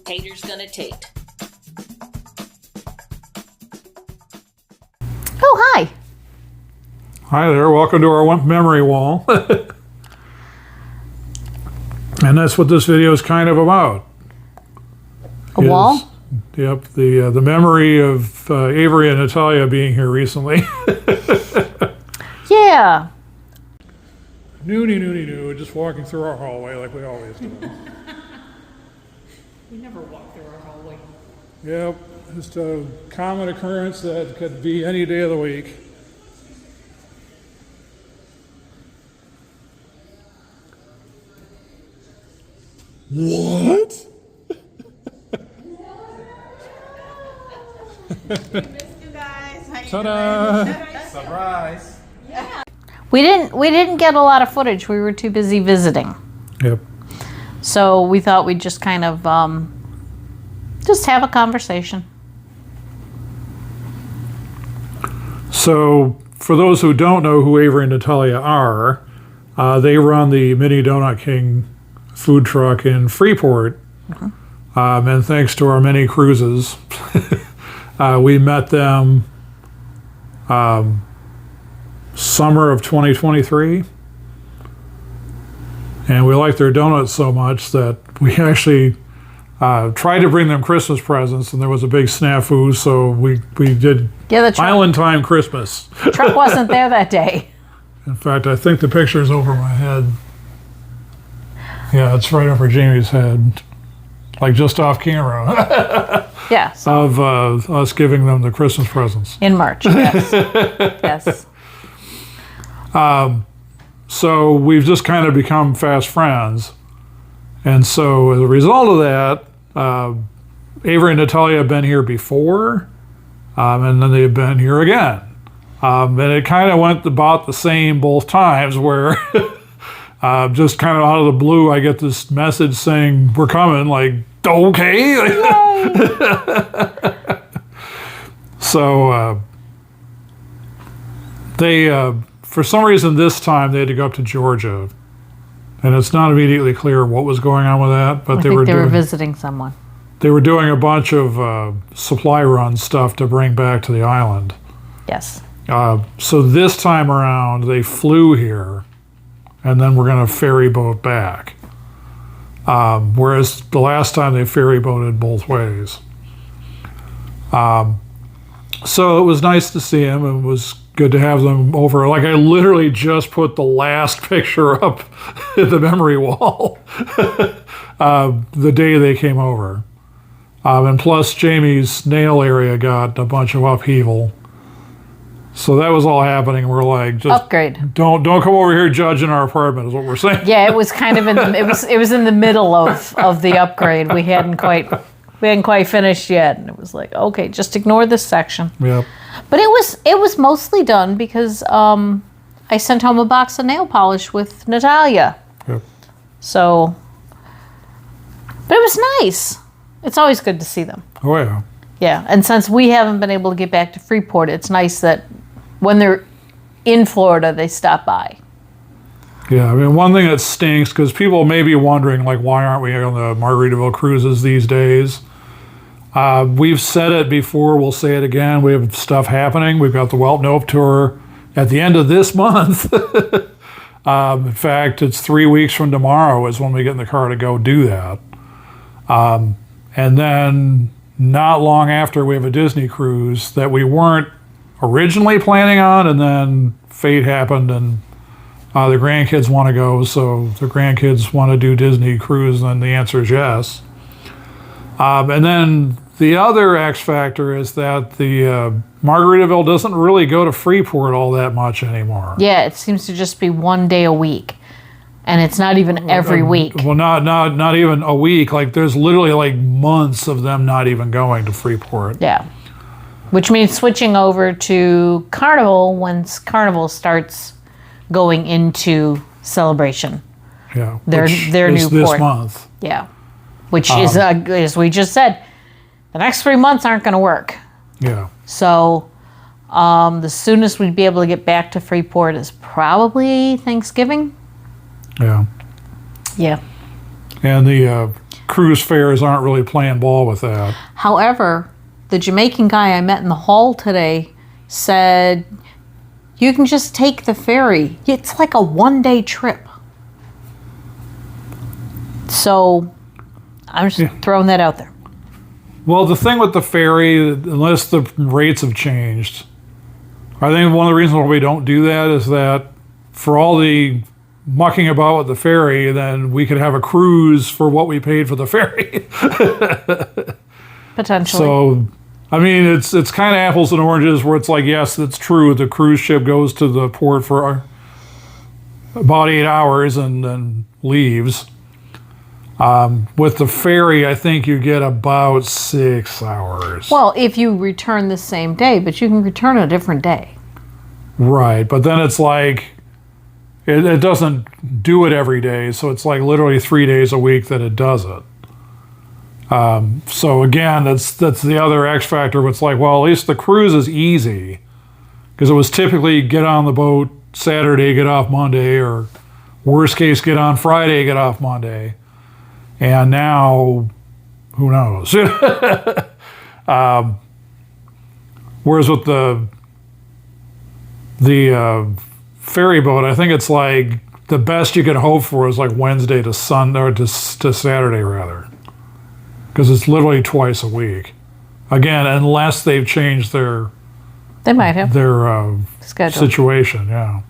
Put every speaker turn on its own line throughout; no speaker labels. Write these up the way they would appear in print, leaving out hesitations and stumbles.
Tater's gonna Tate.
Oh, hi.
Hi there, welcome to our memory wall. And that's what this video is kind of about.
A wall?
Yep, the memory of Avery and Natalya being here recently.
Yeah.
Noo, just walking through our hallway like we always do.
We never walk through our hallway.
Yep, just a common occurrence that could be any day of the week. What? Ta-da!
Surprise!
We didn't get a lot of footage. We were too busy visiting.
Yep.
So we thought we'd just kind of just have a conversation.
So, for those who don't know who Avery and Natalya are, they run the Mini Donut King food truck in Freeport. And thanks to our many cruises, we met them summer of 2023. And we liked their donuts so much that we actually tried to bring them Christmas presents, and there was a big snafu, so we did Island Time Christmas.
Truck wasn't there that day.
In fact, I think the picture's over my head. Yeah, it's right over Jamie's head, like just off camera.
Yeah.
Of us giving them the Christmas presents.
In March, yes. Yes.
So we've just kind of become fast friends. And so as a result of that, Avery and Natalya have been here before, and then they've been here again. And it kind of went about the same both times, where just kind of out of the blue, I get this message saying, "We're coming," like, okay. So they, for some reason this time, they had to go up to Georgia. And it's not immediately clear what was going on with that, but
they were visiting someone.
They were doing a bunch of supply run stuff to bring back to the island.
Yes.
So this time around, they flew here, and then we're going to ferry boat back. Whereas the last time they ferry boated both ways. So it was nice to see them. It was good to have them over. Like, I literally just put the last picture up at the memory wall the day they came over. And plus Jamie's nail area got a bunch of upheaval. So that was all happening. We're like, just
upgrade.
Don't come over here judging our apartment is what we're saying.
Yeah, it was kind of it was in the middle of the upgrade. We hadn't quite finished yet, and it was like, okay, just ignore this section.
Yep.
But it was mostly done because I sent home a box of nail polish with Natalya.
Yep.
So, but it was nice. It's always good to see them.
Oh yeah.
Yeah, and since we haven't been able to get back to Freeport, it's nice that when they're in Florida, they stop by.
Yeah, I mean, one thing that stinks, because people may be wondering, like, why aren't we on the Margaritaville cruises these days? We've said it before, we'll say it again. We have stuff happening. We've got the Welp Nope tour at the end of this month. In fact, it's 3 weeks from tomorrow is when we get in the car to go do that. And then not long after, we have a Disney cruise that we weren't originally planning on, and then fate happened, and the grandkids want to go, so the grandkids want to do Disney cruise, and the answer is yes. And then the other X factor is that the Margaritaville doesn't really go to Freeport all that much anymore.
Yeah, it seems to just be one day a week, and it's not even every week.
Well, not even a week. Like, there's literally like months of them not even going to Freeport.
Yeah, which means switching over to Carnival once Carnival starts going into Celebration.
Yeah,
Their new
this
port.
month.
Yeah, which is as we just said, the next 3 months aren't going to work.
Yeah.
So the soonest we'd be able to get back to Freeport is probably Thanksgiving.
Yeah.
Yeah.
And the cruise fares aren't really playing ball with that.
However, the Jamaican guy I met in the hall today said you can just take the ferry. It's like a 1-day trip. So I'm just throwing that out there.
Well, the thing with the ferry, unless the rates have changed, I think one of the reasons why we don't do that is that for all the mucking about with the ferry, then we could have a cruise for what we paid for the ferry.
Potentially.
So, I mean, it's kind of apples and oranges where it's like, yes, it's true. The cruise ship goes to the port for about 8 hours and then leaves. With the ferry, I think you get about 6 hours.
Well, if you return the same day, but you can return a different day.
Right, but then it's like, it doesn't do it every day, so it's like literally 3 days a week that it does it. So again, that's the other X factor. It's like, well, at least the cruise is easy, because it was typically get on the boat Saturday, get off Monday, or worst case, get on Friday, get off Monday. And now, who knows? Whereas with the ferry boat, I think it's like the best you can hope for is like Wednesday to Sunday, or to Saturday rather, because it's literally twice a week. Again, unless they've changed their
schedule
situation. Yeah,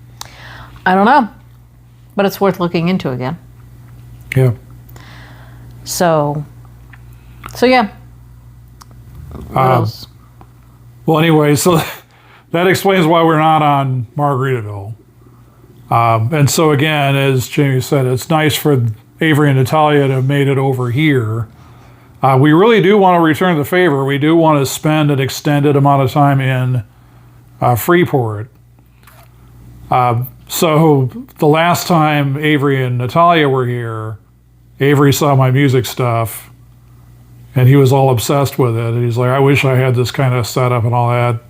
I don't know, but it's worth looking into again.
yeah.
So yeah. What else?
Well, anyway, so that explains why we're not on Margaritaville. And so again, as Jamie said, it's nice for Avery and Natalya to have made it over here. We really do want to return the favor. We do want to spend an extended amount of time in Freeport. So the last time Avery and Natalya were here, Avery saw my music stuff, and he was all obsessed with it. And he's like, I wish I had this kind of setup and all that.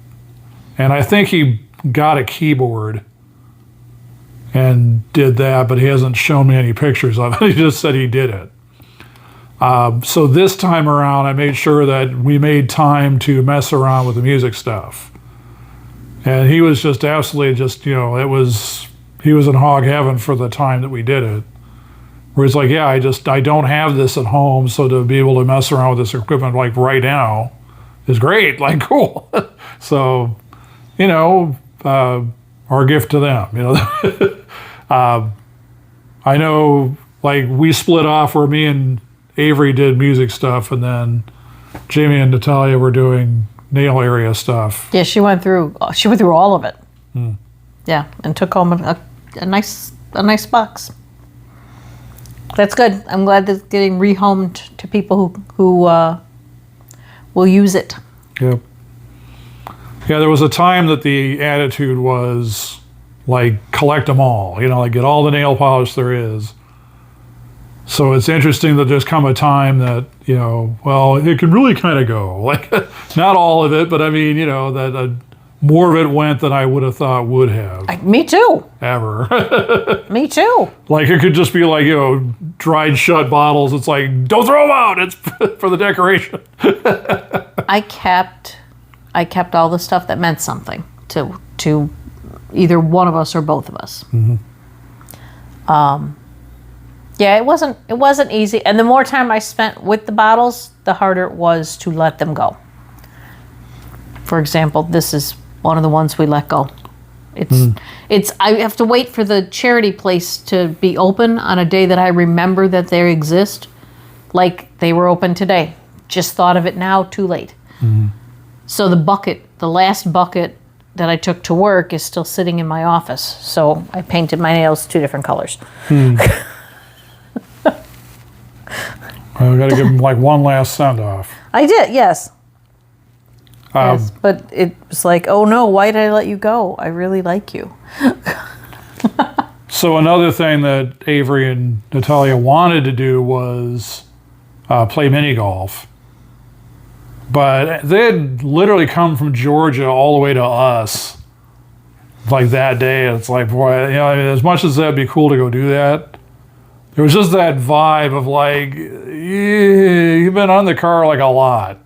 And I think he got a keyboard and did that, but he hasn't shown me any pictures of it. He just said he did it. So this time around, I made sure that we made time to mess around with the music stuff. And he was just absolutely he was in hog heaven for the time that we did it. Where he's like, yeah, I don't have this at home, so to be able to mess around with this equipment like right now is great, like cool. So, our gift to them, I know, like, we split off where me and Avery did music stuff, and then Jamie and Natalya were doing nail area stuff.
Yeah, she went through all of it. Yeah, and took home a nice box. That's good. I'm glad that's getting rehomed to people who will use it.
Yep. Yeah, there was a time that the attitude was like collect them all, like get all the nail polish there is. So it's interesting that there's come a time that, well, it can really kind of go. Like, not all of it, but I mean, that more of it went than I would have thought would have.
Me too.
Ever.
Me too.
Like, it could just be like, dried shut bottles. It's like, don't throw them out. It's for the decoration.
I kept all the stuff that meant something to either one of us or both of us.
Mm-hmm.
Yeah, it wasn't easy. And the more time I spent with the bottles, the harder it was to let them go. For example, this is one of the ones we let go. I have to wait for the charity place to be open on a day that I remember that they exist. Like they were open today. Just thought of it now, too late.
Mm-hmm.
So the last bucket that I took to work is still sitting in my office. So I painted my nails 2 different colors.
Well, we got to give him like one last send off.
I did, yes. Yes, but it was like, oh no, why did I let you go? I really like you.
So another thing that Avery and Natalya wanted to do was play mini golf. But they had literally come from Georgia all the way to us like that day. It's like, boy, as much as that'd be cool to go do that, It was just that vibe of like, you've been on the car like a lot.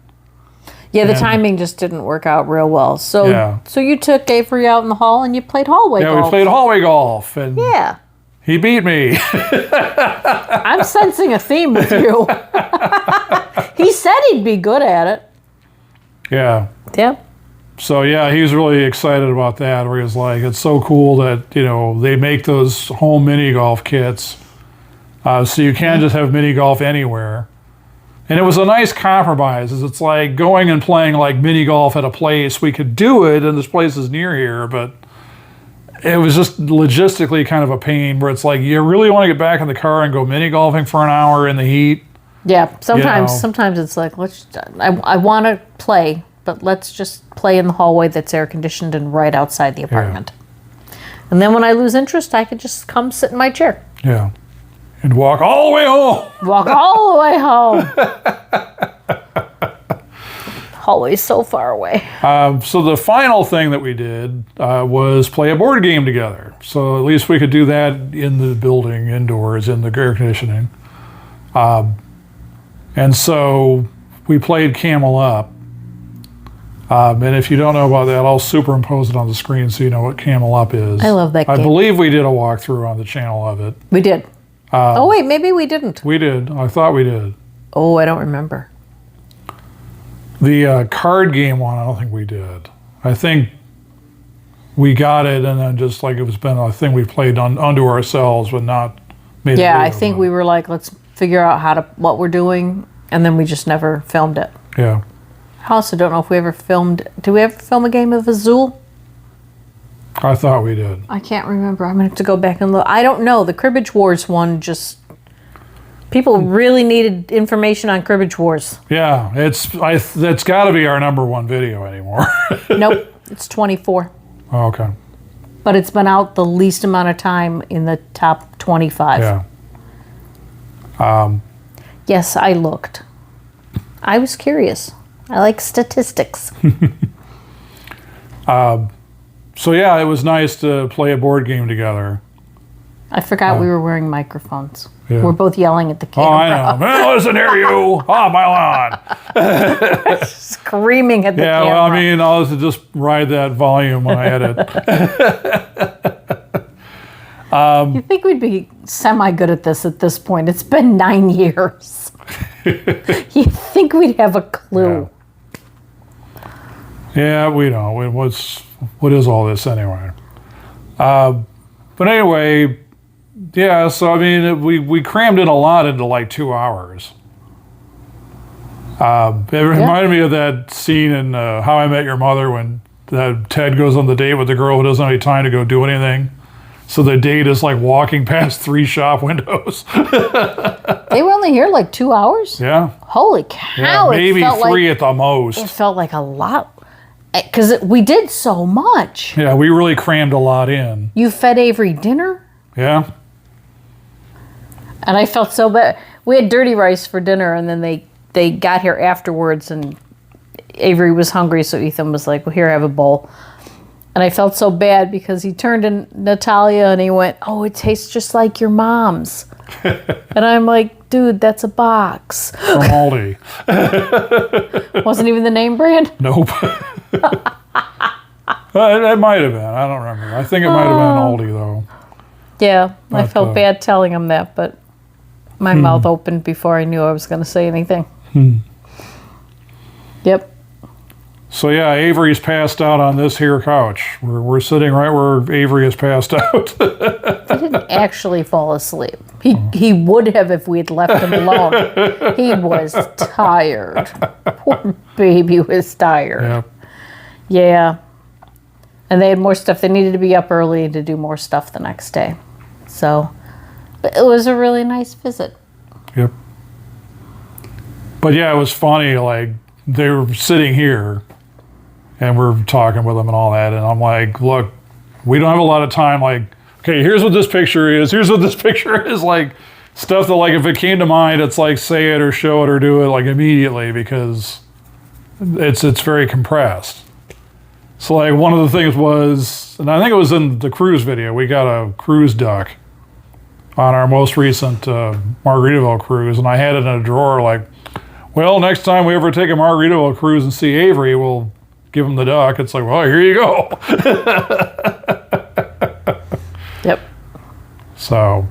Yeah, the
And-
timing just didn't work out real well. So,
Yeah.
so you took Avery out in the hall and you played hallway
Yeah,
golf.
we played hallway golf, and
Yeah,
he beat me.
I'm sensing a theme with you. He said he'd be good at it.
Yeah.
Yeah.
So yeah, he was really excited about that. Where he was like, "It's so cool that they make those home mini golf kits, so you can just have mini golf anywhere." And it was a nice compromise. It's like going and playing like mini golf at a place. We could do it, and this place is near here, but it was just logistically kind of a pain. Where it's like you really want to get back in the car and go mini golfing for an hour in the heat.
Yeah. Sometimes it's like I want to play, but let's just play in the hallway that's air conditioned and right outside the apartment. And then when I lose interest, I could just come sit in my chair.
Yeah. And walk all the way home.
Walk all the way home. Hallway's so far away.
So the final thing that we did was play a board game together. So at least we could do that in the building, indoors, in the air conditioning. And so we played Camel Up. And if you don't know about that, I'll superimpose it on the screen so you know what Camel Up is.
I love that
I
game.
believe we did a walkthrough on the channel of it.
We did. Oh, wait, maybe we didn't.
We did. I thought we did.
Oh, I don't remember.
The card game one, I don't think we did. I think we got it, and then just like it's been a thing we played unto ourselves, but not made.
Yeah,
a
I
video
think
about
we were like, let's figure out what we're doing, and then we just never filmed it.
it. Yeah.
I also don't know if we ever filmed. Did we ever film a game of Azul?
I thought we did.
I can't remember. I'm going to have to go back and look. I don't know. The Cribbage Wars one just... People really needed information on Cribbage Wars.
Yeah, that's got to be our #1 video anymore.
Nope. It's 24.
Oh, okay.
But it's been out the least amount of time in the top 25.
Yeah.
Yes, I looked. I was curious. I like statistics.
So yeah, it was nice to play a board game together.
I forgot we were wearing microphones.
Yeah.
We're both yelling at the
Oh,
camera.
I know. Man, listen here, you. Oh, my lawn.
Screaming at the
Yeah,
camera.
well, I mean, I'll just ride that volume when I edit.
You think we'd be semi-good at this point? It's been 9 years. You think we'd have a clue?
Yeah, we don't. What is all this anyway? But anyway, yeah. So I mean, we crammed in a lot into like 2 hours. It reminded me of that scene in How I Met Your Mother when Ted goes on the date with the girl who doesn't have any time to go do anything. So the date is like walking past 3 shop windows.
They were only here like 2 hours?
Yeah.
Holy
Yeah,
cow.
maybe
it felt
3
like,
at the most.
It felt like a lot. Because we did so much.
Yeah, we really crammed a lot in.
You fed Avery dinner?
Yeah.
And I felt so bad. We had dirty rice for dinner, and then they got here afterwards, and Avery was hungry, so Ethan was like, well, here, have a bowl. And I felt so bad because he turned to Natalya and he went, oh, it tastes just like your mom's. And I'm like, dude, that's a box.
From Aldi.
Wasn't even the name brand?
Nope. It might have been. I don't remember. I think it might have been Aldi, though.
Yeah, I
But,
felt bad telling him that, but my mouth opened before I knew I was going to say anything. Yep.
So yeah, Avery's passed out on this here couch. We're sitting right where Avery is passed out.
He didn't actually fall asleep. He would have if we had left him alone. He was tired. Poor baby was tired.
Yeah.
Yeah. And they had more stuff. They needed to be up early to do more stuff the next day. So, but it was a really nice visit.
Yep. But yeah, it was funny. Like they were sitting here, and we're talking with them and all that, and I'm like, look, we don't have a lot of time. Like, okay, here's what this picture is. Here's what this picture is. Like stuff that like if it came to mind, it's like say it or show it or do it like immediately because it's very compressed. So like one of the things was, and I think it was in the cruise video, we got a cruise duck. on our most recent Margaritaville cruise, and I had it in a drawer like, well, next time we ever take a Margaritaville cruise and see Avery, we'll give him the duck. It's like, well, here you go.
Yep.
So,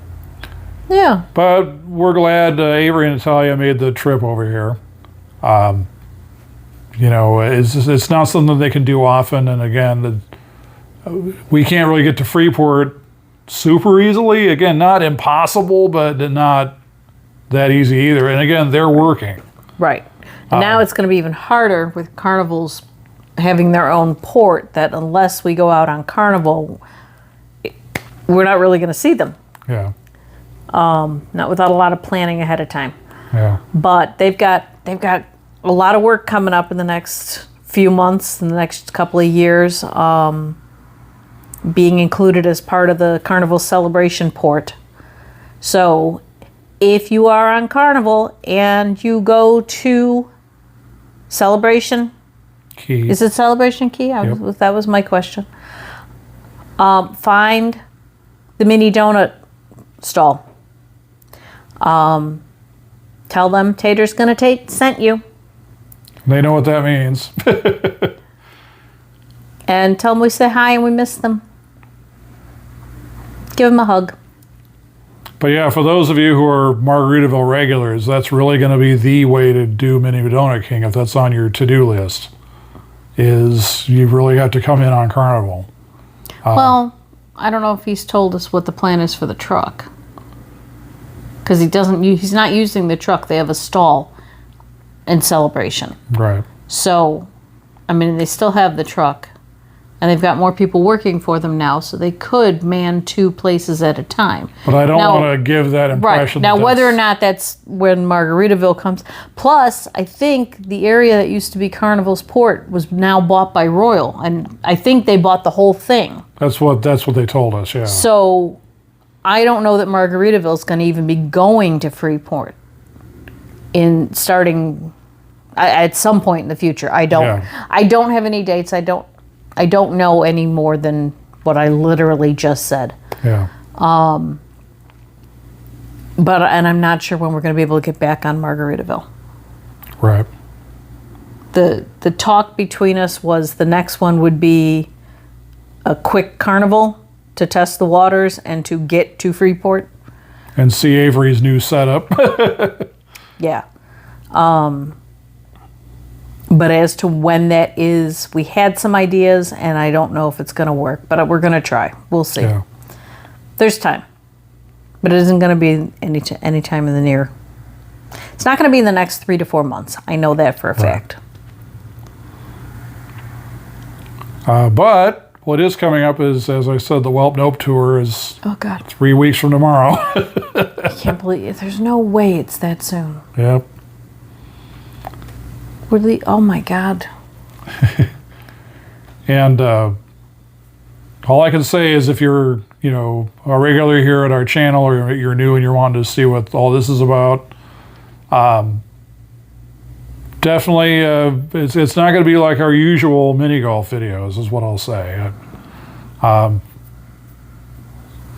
Yeah.
but we're glad Avery and Natalya made the trip over here. You know, it's not something they can do often, and again, we can't really get to Freeport super easily. Again, not impossible, but not that easy either. And again, they're working.
Right. And now it's going to be even harder with Carnival's having their own port, that unless we go out on Carnival, we're not really going to see them.
Yeah.
Not without a lot of planning ahead of time.
Yeah.
But they've got a lot of work coming up in the next few months, in the next couple of years, being included as part of the Carnival Celebration Port. So if you are on Carnival and you go to Celebration,
Key.
is it Celebration Key?
Yep.
That was my question. Find the mini donut stall. Tell them Tater's gonna sent you.
They know what that means.
And tell them we say hi and we miss them. Give them a hug.
But yeah, for those of you who are Margaritaville regulars, that's really going to be the way to do Mini Donut King if that's on your to-do list, is you really have to come in on Carnival.
Well, I don't know if he's told us what the plan is for the truck. Because he's not using the truck. They have a stall in Celebration.
Right.
So, I mean, they still have the truck. And they've got more people working for them now, so they could man 2 places at a time.
But I don't want to give that impression.
Right. Now, whether or not that's when Margaritaville comes. Plus, I think the area that used to be Carnival's Port was now bought by Royal. And I think they bought the whole thing.
That's what they told us, yeah.
So, I don't know that Margaritaville is going to even be going to Freeport at some point in the future. I don't have any dates. I don't know any more than what I literally just said.
Yeah.
And I'm not sure when we're going to be able to get back on Margaritaville.
Right.
The talk between us was the next one would be a quick carnival to test the waters and to get to Freeport.
And see Avery's new setup.
Yeah. But as to when that is, we had some ideas, and I don't know if it's going to work, but we're going to try. We'll see.
Yeah.
There's time. But it isn't going to be any time in the near. It's not going to be in the next 3 to 4 months. I know that for a fact.
But what is coming up is, as I said, the Welp Nope Tour is
Oh, God.
3 weeks from tomorrow.
I can't believe it. There's no way it's that soon.
Yep.
Oh, my God.
And all I can say is if you're, a regular here at our channel, or you're new and you're wanting to see what all this is about, definitely it's not going to be like our usual mini golf videos, is what I'll say.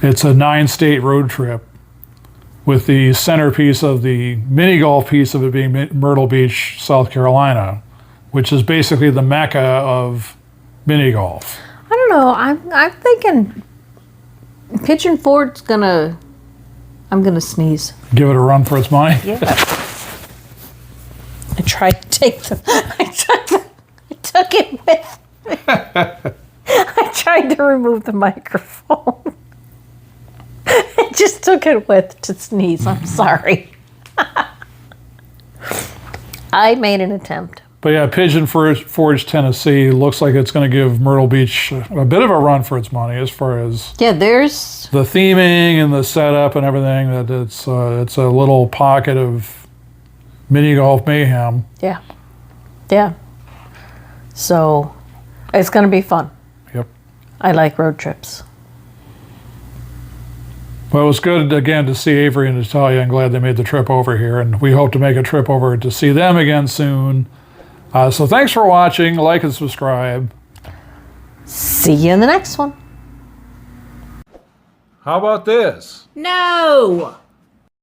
It's a 9-state road trip, with the centerpiece of the mini golf piece of it being Myrtle Beach, South Carolina, which is basically the mecca of mini golf.
I don't know. I'm thinking Pigeon Fort's I'm gonna sneeze.
Give it a run for its money.
Yeah. I tried to take them. I took it with me. I tried to remove the microphone. I just took it with to sneeze. I'm sorry. I made an attempt.
But yeah, Pigeon Forge, Tennessee looks like it's going to give Myrtle Beach a bit of a run for its money as far as
there's
the theming and the setup and everything. That it's a little pocket of mini golf mayhem.
Yeah. So it's going to be fun.
Yep.
I like road trips.
Well, it was good, again, to see Avery and Natalya. I'm glad they made the trip over here, and we hope to make a trip over to see them again soon. So thanks for watching. Like and subscribe.
See you in the next one.
How about this?
No.